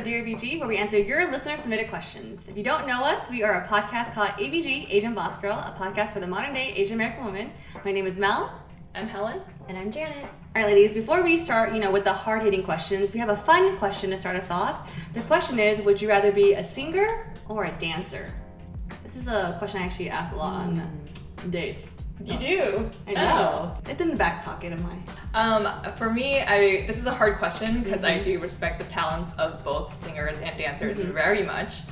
Dear ABG, where we answer your listener-submitted questions. If you don't know us, we are a podcast called ABG, AsianBossGirl, a podcast for the modern-day Asian American woman. My name is Mel. I'm Helen. And I'm Janet. All right, ladies, before we start, with the hard-hitting questions, we have a fun question to start us off. The question is, would you rather be a singer or a dancer? This is a question I actually ask a lot on dates. You do? I know. It's in the back pocket of mine. For me, this is a hard question because I do respect the talents of both singers and dancers very much.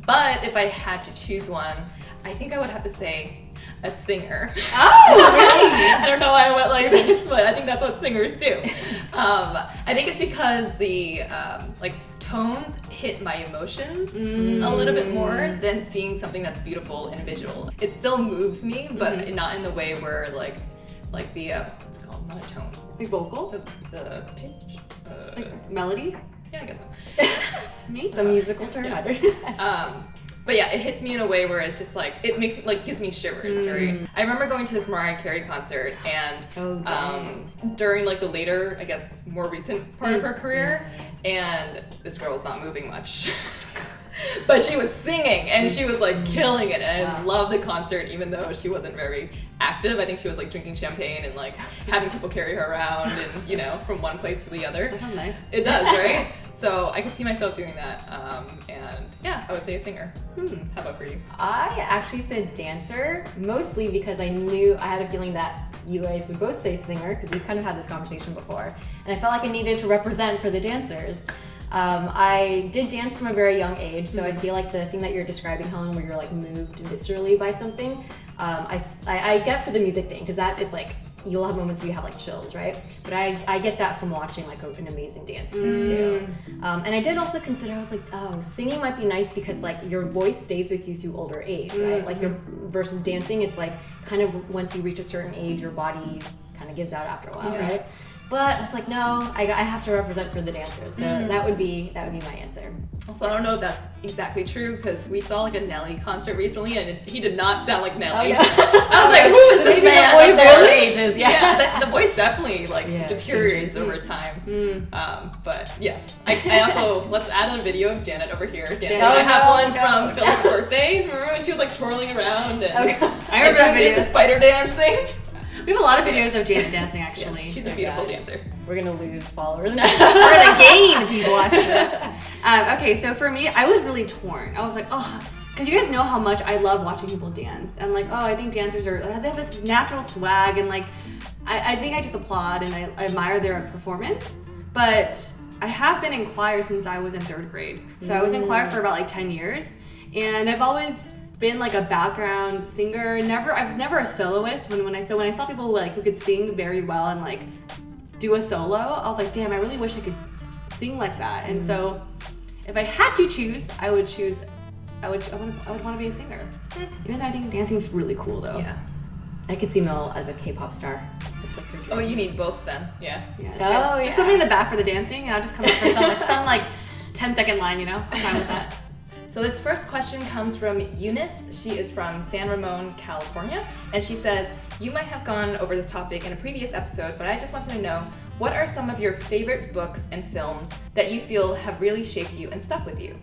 But if I had to choose one, I think I would have to say a singer. Oh, really? I don't know why I went like this, but I think that's what singers do. I think it's because the tones hit my emotions a little bit more than seeing something that's beautiful and visual. It still moves me, but not in the way where like the what's it called? Not a tone. Like vocal? The pitch. Like melody? Yeah, I guess so. Me? Some musical term. Yeah. But yeah, it hits me in a way where it's just like, it makes gives me shivers, right? I remember going to this Mariah Carey concert and during the later, I guess, more recent part of her career, and this girl was not moving much. But she was singing and she was killing it, and I loved the concert even though she wasn't very active. I think she was drinking champagne and having people carry her around and from one place to the other. That sounds nice. It does, right? So I could see myself doing that, and yeah, I would say a singer. How about for you? I actually said dancer, mostly because I had a feeling that you guys would both say singer, because we've kind of had this conversation before, and I felt like I needed to represent for the dancers. I did dance from a very young age, so I feel like the thing that you're describing, Helen, where you're moved viscerally by something, I get for the music thing, because that is you'll have moments where you have chills, right? But I get that from watching an amazing dance piece too. And I did also consider, I was singing might be nice because your voice stays with you through older age, right? Versus dancing, it's kind of once you reach a certain age, your body kind of gives out after a while, right? But I was no, I have to represent for the dancers, so that would be my answer. Also, I don't know if that's exactly true because we saw a Nelly concert recently and he did not sound like Nelly. Oh, yeah. I was who is this man? The voice ages, the voice definitely deteriorates over time. But yes, I also let's add a video of Janet over here dancing. I have one from Phyllis' birthday. Remember when she was twirling around and I remember that video. The spider dance thing. We have a lot of videos of Janet dancing, actually. Yes, she's a beautiful dancer. We're gonna lose followers now. We're gonna gain people, actually. Okay, so for me, I was really torn. I was because you guys know how much I love watching people dance. And I think dancers they have this natural swag, and I think I just applaud and I admire their performance. But I have been in choir since I was in 3rd grade. So I was in choir for about 10 years, and I've always been a background singer. I was never a soloist. When I saw people who could sing very well and do a solo, I was damn, I really wish I could sing like that. And so if I had to choose, I would want to be a singer. Even though I think dancing is really cool though. Yeah. I could see Mel as a K-pop star. It's her dream. Oh, you need both then. Yeah. Just put me in the back for the dancing, and I'll just come up for some 10-second line. I'm fine with that. So this first question comes from Eunice. She is from San Ramon, California, and she says, you might have gone over this topic in a previous episode, but I just wanted to know, what are some of your favorite books and films that you feel have really shaped you and stuck with you?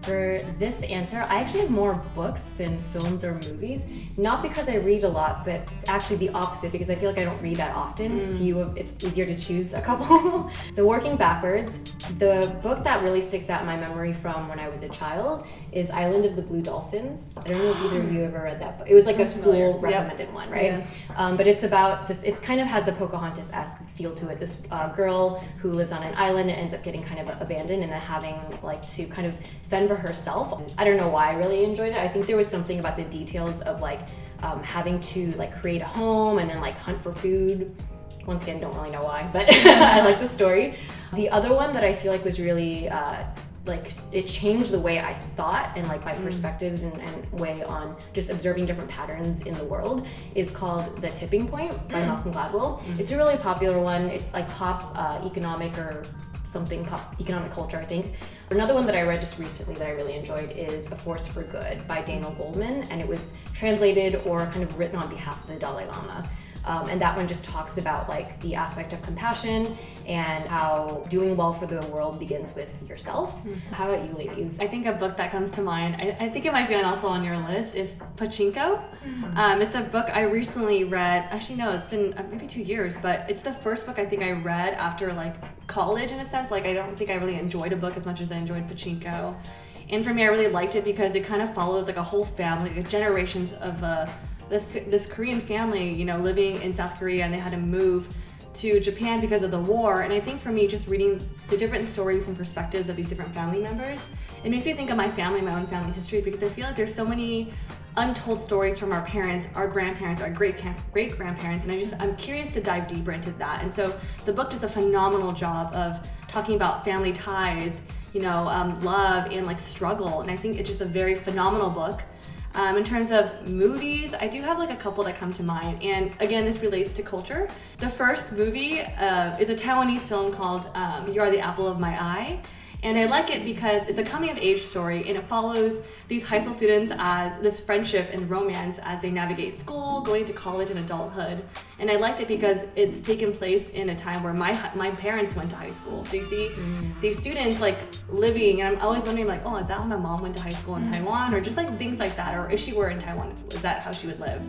For this answer, I actually have more books than films or movies. Not because I read a lot, but actually the opposite, because I feel I don't read that often. It's easier to choose a couple. So working backwards, the book that really sticks out in my memory from when I was a child is Island of the Blue Dolphins. I don't know if either of you ever read that book. It was a school recommended one, right? Yeah. But it's about this, it kind of has the Pocahontas-esque feel to it. This girl who lives on an island and ends up getting kind of abandoned and then having to kind of fend for herself. I don't know why I really enjoyed it. I think there was something about the details of having to create a home and then hunt for food. Once again, don't really know why, but I like the story. The other one that I feel was really it changed the way I thought and my perspective and way on just observing different patterns in the world is called The Tipping Point by Malcolm Gladwell. It's a really popular one. It's pop economic or something, pop economic culture, I think. Another one that I read just recently that I really enjoyed is A Force for Good by Daniel Goldman, and it was translated or kind of written on behalf of the Dalai Lama. And that one just talks about like the aspect of compassion and how doing well for the world begins with yourself. How about you ladies? I think a book that comes to mind, I think it might be also on your list, is Pachinko. It's a book I recently read. Actually, no, it's been maybe 2 years, but it's the first book I think I read after like college in a sense. Like I don't think I really enjoyed a book as much as I enjoyed Pachinko. And for me, I really liked it because it kind of follows like a whole family, like generations of this Korean family, you know, living in South Korea, and they had to move to Japan because of the war. And I think for me, just reading the different stories and perspectives of these different family members, it makes me think of my family, my own family history, because I feel like there's so many untold stories from our parents, our grandparents, our great-grandparents, and I'm curious to dive deeper into that. And so the book does a phenomenal job of talking about family ties, you know, love and like struggle. And I think it's just a very phenomenal book. In terms of movies, I do have like a couple that come to mind. And again, this relates to culture. The first movie is a Taiwanese film called You Are the Apple of My Eye. And I like it because it's a coming of age story, and it follows these high school students as this friendship and romance as they navigate school, going to college and adulthood. And I liked it because it's taken place in a time where my parents went to high school. So you see these students like living, and I'm always wondering like, oh, is that how my mom went to high school in Taiwan? Or just like things like that. Or if she were in Taiwan, is that how she would live?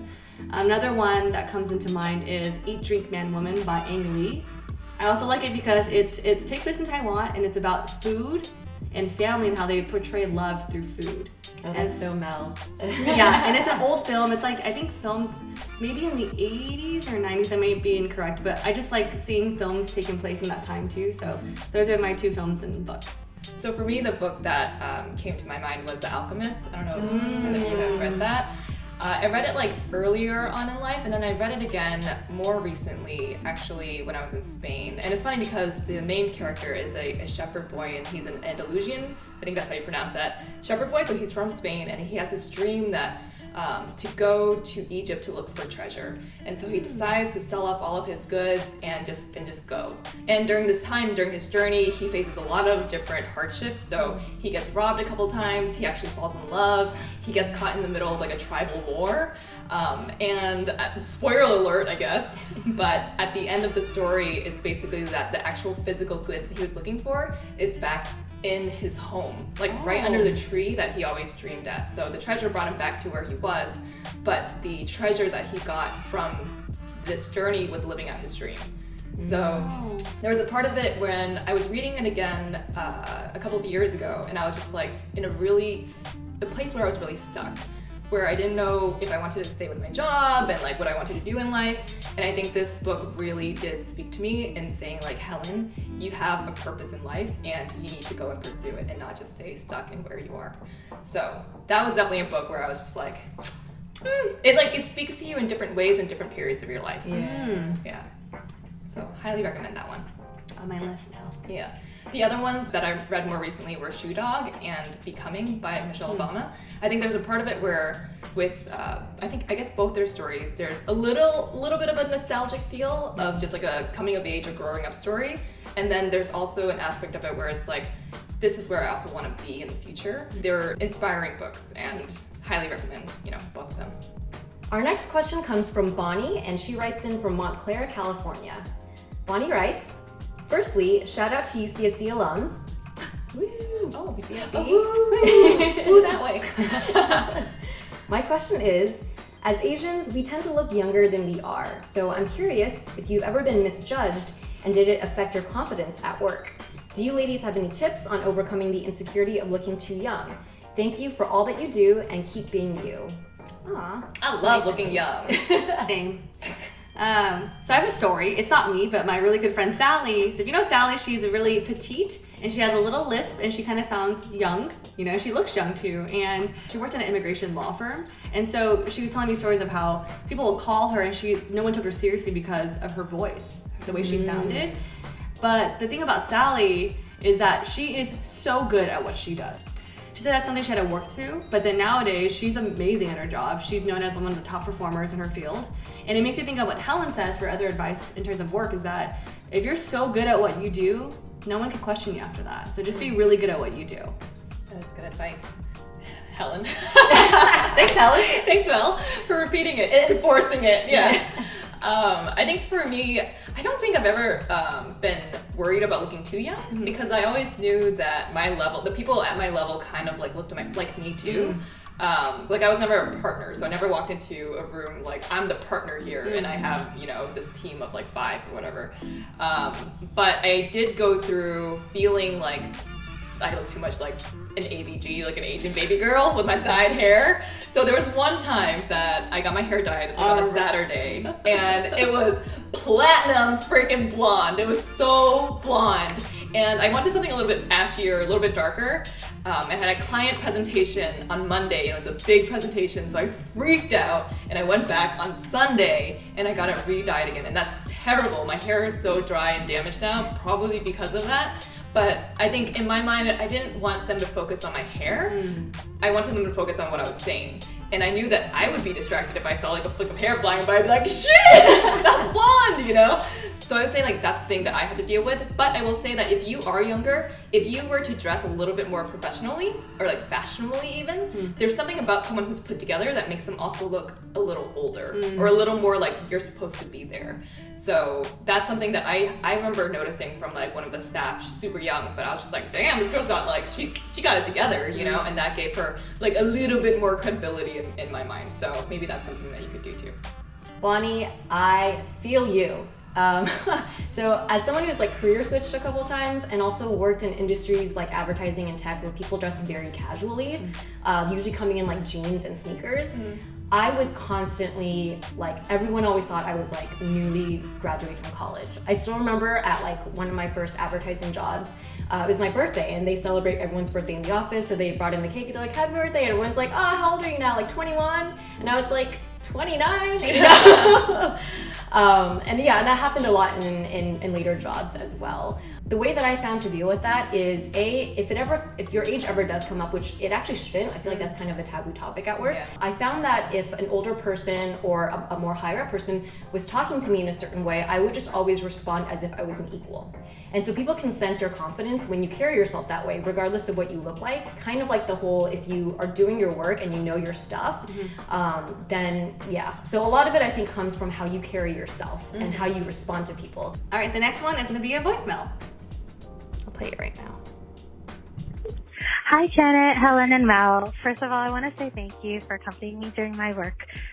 Another one that comes into mind is Eat, Drink, Man, Woman by Ang Lee. I also like it because it takes place in Taiwan, and it's about food and family and how they portray love through food. Oh, that's so Mel. Yeah, and it's an old film. It's like, I think filmed maybe in the 80s or 90s. I may be incorrect, but I just like seeing films taking place in that time too. So those are my two films in the book. So for me, the book that came to my mind was The Alchemist. I don't know if any of you have read that. I read it like earlier on in life, and then I read it again more recently, actually, when I was in Spain. And it's funny because the main character is a shepherd boy, and he's an Andalusian. I think that's how you pronounce that. Shepherd boy, so he's from Spain, and he has this dream that to go to Egypt to look for treasure. And so he decides to sell off all of his goods and just go. And during this time, during his journey, he faces a lot of different hardships. So he gets robbed a couple times, he actually falls in love, he gets caught in the middle of like a tribal war. And spoiler alert, I guess, but at the end of the story, it's basically that the actual physical good that he was looking for is back in his home, like right under the tree that he always dreamed at. So the treasure brought him back to where he was, but the treasure that he got from this journey was living out his dream. So there was a part of it when I was reading it again a couple of years ago, and I was just like in a place where I was really stuck, where I didn't know if I wanted to stay with my job and like what I wanted to do in life. And I think this book really did speak to me in saying like, Helen, you have a purpose in life and you need to go and pursue it and not just stay stuck in where you are. So that was definitely a book where I was just like, it speaks to you in different ways in different periods of your life. Yeah. So highly recommend that one. On my list now. Yeah. The other ones that I read more recently were Shoe Dog and Becoming by Michelle Obama. I think there's a part of it where with, I guess both their stories, there's a little bit of a nostalgic feel of just like a coming of age or growing up story. And then there's also an aspect of it where it's like, this is where I also want to be in the future. They're inspiring books and highly recommend, both of them. Our next question comes from Bonnie, and she writes in from Montclair, California. Bonnie writes, firstly, shout out to UCSD alums. Woo! Oh, UCSD. Woo, that way. My question is, as Asians, we tend to look younger than we are. So I'm curious if you've ever been misjudged, and did it affect your confidence at work? Do you ladies have any tips on overcoming the insecurity of looking too young? Thank you for all that you do, and keep being you. Aw. I love looking young. Same. So I have a story. It's not me, but my really good friend Sally. So if you know Sally, she's really petite, and she has a little lisp, and she kind of sounds young. She looks young too, and she worked in an immigration law firm. And so she was telling me stories of how people will call her, and no one took her seriously because of her voice, the way she sounded. But the thing about Sally is that she is so good at what she does. She said that's something she had to work through, but then nowadays she's amazing at her job. She's known as one of the top performers in her field. And it makes me think of what Helen says for other advice in terms of work, is that if you're so good at what you do, no one can question you after that. So just be really good at what you do. That's good advice. Helen. Thanks, Helen. Thanks, Mel, for repeating it and enforcing it. Yeah. I think for me, I don't think I've ever been worried about looking too young because I always knew that my level, the people at my level kind of like looked at like me too. Like I was never a partner, so I never walked into a room like I'm the partner here and I have, you know, this team of like 5 or whatever. But I did go through feeling like I look too much like an ABG, like an Asian baby girl with my dyed hair. So there was one time that I got my hair dyed on a Saturday and it was platinum freaking blonde. It was so blonde. And I wanted something a little bit ashier, a little bit darker. I had a client presentation on Monday, and it was a big presentation, so I freaked out, and I went back on Sunday, and I got it re-dyed again, and that's terrible. My hair is so dry and damaged now, probably because of that. But I think in my mind, I didn't want them to focus on my hair. I wanted them to focus on what I was saying. And I knew that I would be distracted if I saw like a flick of hair flying by. I'd be like, shit, that's blonde, you know? So I would say like that's the thing that I had to deal with. But I will say that if you are younger, if you were to dress a little bit more professionally or like fashionably even, there's something about someone who's put together that makes them also look a little older or a little more like you're supposed to be there. So that's something that I remember noticing from like one of the staff. She's super young, but I was just like, damn, this girl's got like, she got it together, you know? And that gave her like a little bit more credibility in my mind. So maybe that's something that you could do too. Bonnie, I feel you. So as someone who's like career switched a couple times and also worked in industries like advertising and tech where people dress very casually, usually coming in like jeans and sneakers, I was constantly like, everyone always thought I was like newly graduated from college. I still remember at like one of my first advertising jobs, it was my birthday and they celebrate everyone's birthday in the office. So they brought in the cake, they're like, happy birthday. And everyone's like, oh, how old are you now? Like 21? And I was like, 29, you know? And yeah, and that happened a lot in later jobs as well. The way that I found to deal with that is if your age ever does come up, which it actually shouldn't, I feel like that's kind of a taboo topic at work. Yeah. I found that if an older person or a more higher up person was talking to me in a certain way, I would just always respond as if I was an equal. And so people can sense your confidence when you carry yourself that way, regardless of what you look like. Kind of like the whole, if you are doing your work and you know your stuff, then yeah. So a lot of it I think comes from how you carry yourself and how you respond to people. All right, the next one is gonna be a voicemail. I'll play it right now. Hi, Janet, Helen, and Mel. First of all, I want to say thank you for accompanying me during my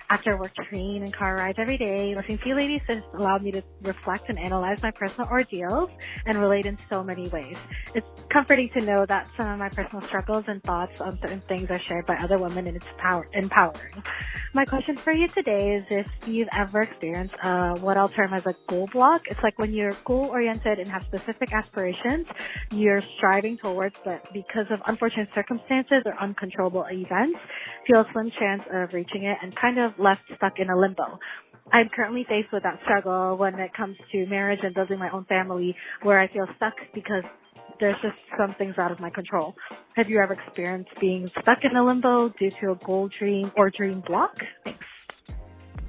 after work train and car rides every day. Listening to you ladies has allowed me to reflect and analyze my personal ordeals and relate in so many ways. It's comforting to know that some of my personal struggles and thoughts on certain things are shared by other women, and it's empowering. My question for you today is if you've ever experienced what I'll term as a goal block. It's like when you're goal-oriented and have specific aspirations you're striving towards, but because of unfortunate circumstances or uncontrollable events, feel a slim chance of reaching it and kind of left stuck in a limbo. I'm currently faced with that struggle when it comes to marriage and building my own family, where I feel stuck because there's just some things out of my control. Have you ever experienced being stuck in a limbo due to a goal dream or dream block? Thanks.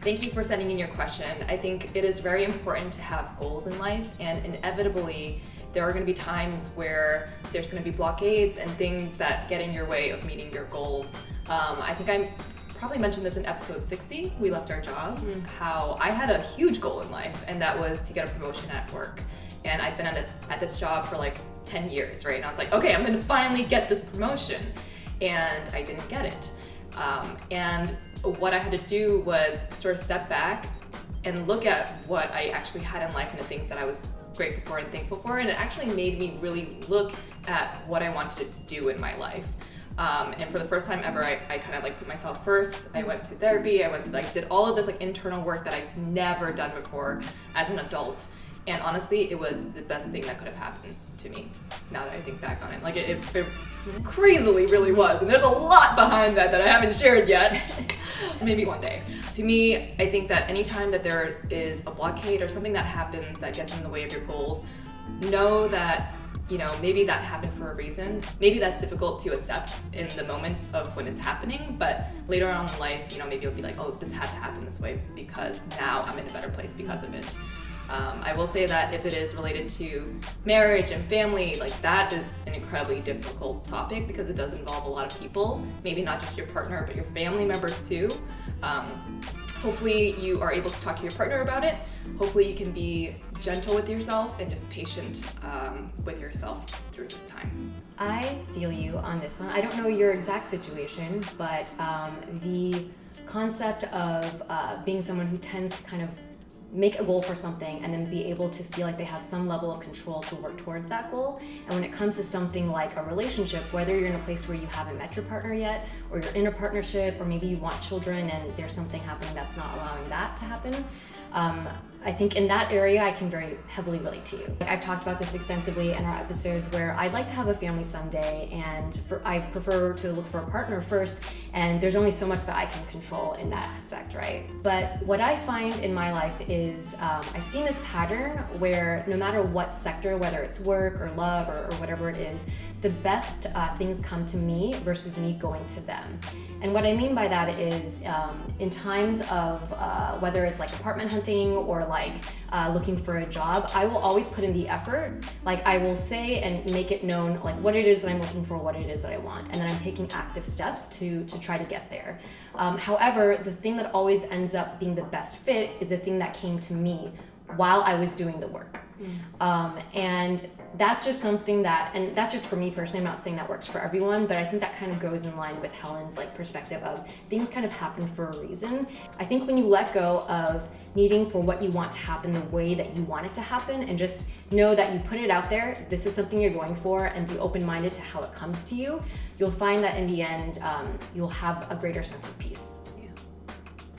Thank you for sending in your question. I think it is very important to have goals in life, and inevitably there are going to be times where there's going to be blockades and things that get in your way of meeting your goals. I think I probably mentioned this in episode 60, We Left Our Jobs, how I had a huge goal in life, and that was to get a promotion at work. And I've been at this job for like 10 years, right? And I was like, okay, I'm going to finally get this promotion. And I didn't get it. And what I had to do was sort of step back and look at what I actually had in life and the things that I was grateful for and thankful for. And it actually made me really look at what I wanted to do in my life. And for the first time ever, I kind of like put myself first. I went to therapy. I went to did all of this like internal work that I've never done before as an adult. And honestly, it was the best thing that could have happened to me now that I think back on it. Like it crazily really was. And there's a lot behind that I haven't shared yet. Maybe one day. To me, I think that anytime that there is a blockade or something that happens that gets in the way of your goals, know that, you know, maybe that happened for a reason. Maybe that's difficult to accept in the moments of when it's happening, but later on in life, you know, maybe you'll be like, oh, this had to happen this way because now I'm in a better place because of it. I will say that if it is related to marriage and family, like that is an incredibly difficult topic because it does involve a lot of people, maybe not just your partner, but your family members too. Hopefully you are able to talk to your partner about it. Hopefully you can be gentle with yourself and just patient with yourself through this time. I feel you on this one. I don't know your exact situation, but the concept of being someone who tends to kind of make a goal for something and then be able to feel like they have some level of control to work towards that goal. And when it comes to something like a relationship, whether you're in a place where you haven't met your partner yet, or you're in a partnership, or maybe you want children and there's something happening that's not allowing that to happen, I think in that area, I can very heavily relate to you. I've talked about this extensively in our episodes where I'd like to have a family someday, and I prefer to look for a partner first, and there's only so much that I can control in that aspect, right? But what I find in my life is I've seen this pattern where no matter what sector, whether it's work or love or whatever it is, the best things come to me versus me going to them. And what I mean by that is in times of whether it's like apartment hunting or like looking for a job, I will always put in the effort. Like I will say and make it known like what it is that I'm looking for, what it is that I want, and then I'm taking active steps to try to get there. However, the thing that always ends up being the best fit is the thing that came to me while I was doing the work. And that's just something that, and that's just for me personally, I'm not saying that works for everyone, but I think that kind of goes in line with Helen's like perspective of things kind of happen for a reason. I think when you let go of needing for what you want to happen the way that you want it to happen and just know that you put it out there, this is something you're going for, and be open-minded to how it comes to you, you'll find that in the end, you'll have a greater sense of peace.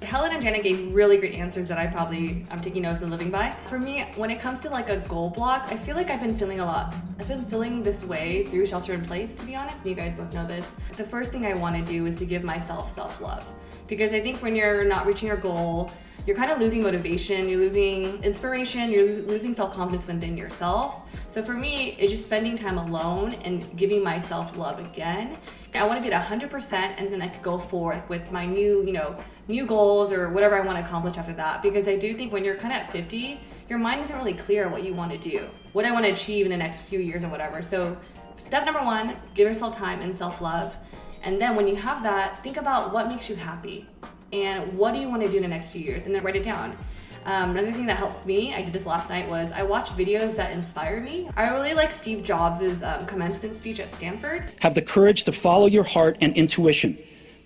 Helen and Janet gave really great answers that I'm taking notes and living by. For me, when it comes to like a goal block, I feel like I've been feeling this way through shelter in place, to be honest, and you guys both know this. The first thing I want to do is to give myself self-love. Because I think when you're not reaching your goal, you're kind of losing motivation, you're losing inspiration, you're losing self-confidence within yourself. So for me, it's just spending time alone and giving myself love again. I want to be at 100%, and then I could go forward with my new goals or whatever I want to accomplish after that. Because I do think when you're kind of at 50, your mind isn't really clear what you want to do, what I want to achieve in the next few years or whatever. So step number 1, give yourself time and self-love. And then when you have that, think about what makes you happy and what do you want to do in the next few years, and then write it down. Another thing that helps me, I did this last night, was I watched videos that inspire me. I really like Steve Jobs' commencement speech at Stanford. Have the courage to follow your heart and intuition.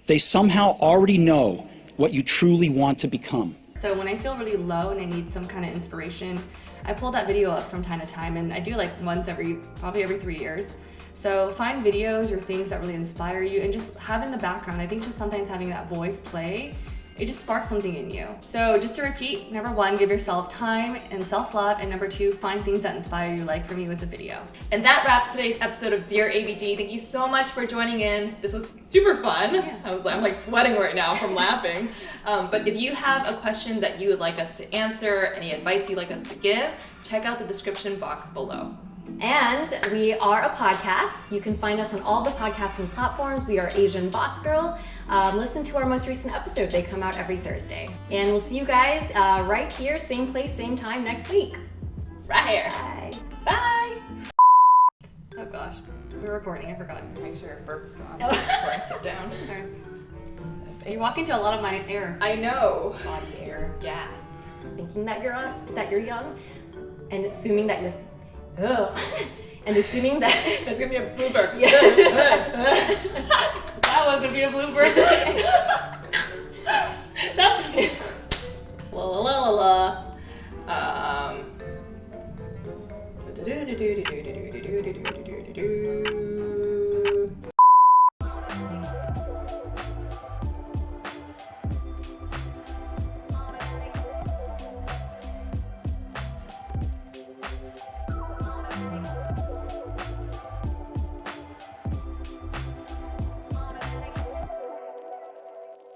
They somehow already know what you truly want to become. So when I feel really low and I need some kind of inspiration, I pull that video up from time to time, and I do like probably every 3 years. So find videos or things that really inspire you and just have in the background. I think just sometimes having that voice play, it just sparks something in you. So just to repeat, number 1, give yourself time and self-love, and number 2, find things that inspire you, like for me with a video. And that wraps today's episode of Dear ABG. Thank you so much for joining in. This was super fun. Yeah. I'm like sweating right now from laughing. But if you have a question that you would like us to answer, any advice you'd like us to give, check out the description box below. And we are a podcast. You can find us on all the podcasting platforms. We are AsianBossGirl. Listen to our most recent episode. They come out every Thursday. And we'll see you guys right here, same place, same time next week. Right here. Bye. Bye. Oh gosh, we're recording, I forgot. Make sure your burp is gone before I sit down. You walk into a lot of my air. I know. Body air. Gas. Thinking that you're young, and assuming that you're and assuming that That's gonna be a blooper. Yeah. That was gonna be a blooper.